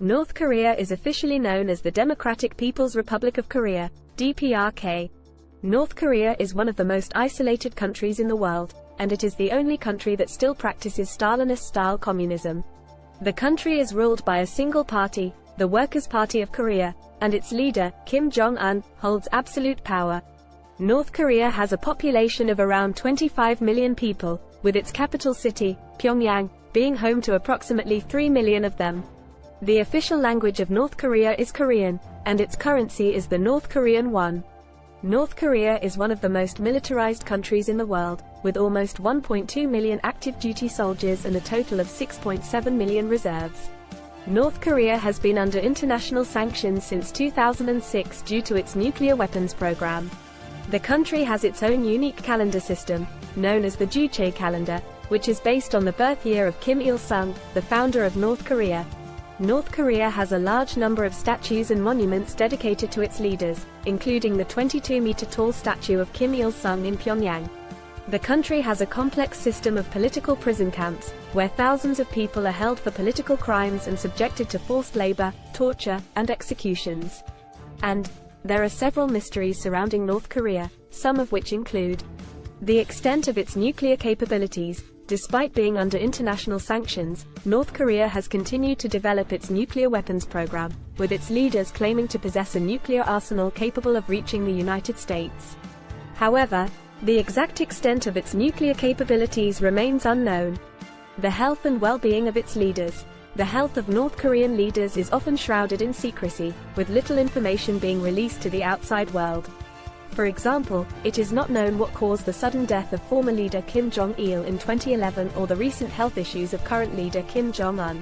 North Korea is officially known as the Democratic People's Republic of Korea, DPRK. North Korea is one of the most isolated countries in the world, and it is the only country that still practices Stalinist-style communism. The country is ruled by a single party, the Workers' Party of Korea, and its leader, Kim Jong-un, holds absolute power. North Korea has a population of around 25 million people, with its capital city, Pyongyang, being home to approximately 3 million of them. The official language of North Korea is Korean, and its currency is the North Korean won. North Korea is one of the most militarized countries in the world, with almost 1.2 million active-duty soldiers and a total of 6.7 million reserves. North Korea has been under international sanctions since 2006 due to its nuclear weapons program. The country has its own unique calendar system, known as the Juche calendar, which is based on the birth year of Kim Il-sung, the founder of North Korea. North Korea has a large number of statues and monuments dedicated to its leaders, including the 22-meter-tall statue of Kim Il-sung in Pyongyang. The country has a complex system of political prison camps, where thousands of people are held for political crimes and subjected to forced labor, torture, and executions. And there are several mysteries surrounding North Korea, some of which include the extent of its nuclear capabilities. Despite being under international sanctions, North Korea has continued to develop its nuclear weapons program, with its leaders claiming to possess a nuclear arsenal capable of reaching the United States. However, the exact extent of its nuclear capabilities remains unknown. The health and well-being of its leaders. The health of North Korean leaders is often shrouded in secrecy, with little information being released to the outside world. For example, it is not known what caused the sudden death of former leader Kim Jong-il in 2011 or the recent health issues of current leader Kim Jong-un.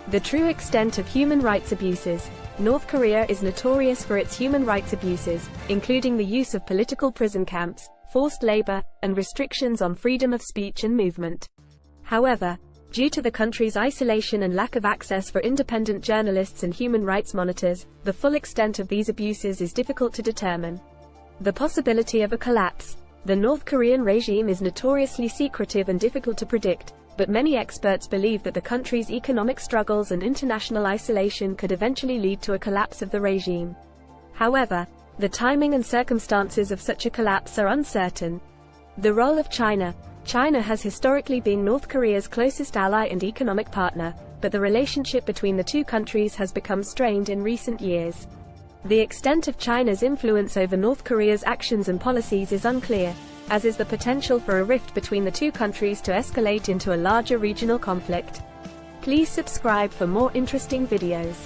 The true extent of human rights abuses. North Korea is notorious for its human rights abuses, including the use of political prison camps, forced labor, and restrictions on freedom of speech and movement. However, due to the country's isolation and lack of access for independent journalists and human rights monitors, the full extent of these abuses is difficult to determine. The possibility of a collapse. The North Korean regime is notoriously secretive and difficult to predict, but many experts believe that the country's economic struggles and international isolation could eventually lead to a collapse of the regime. However, the timing and circumstances of such a collapse are uncertain. The role of China. China has historically been North Korea's closest ally and economic partner, but the relationship between the two countries has become strained in recent years. The extent of China's influence over North Korea's actions and policies is unclear, as is the potential for a rift between the two countries to escalate into a larger regional conflict. Please subscribe for more interesting videos.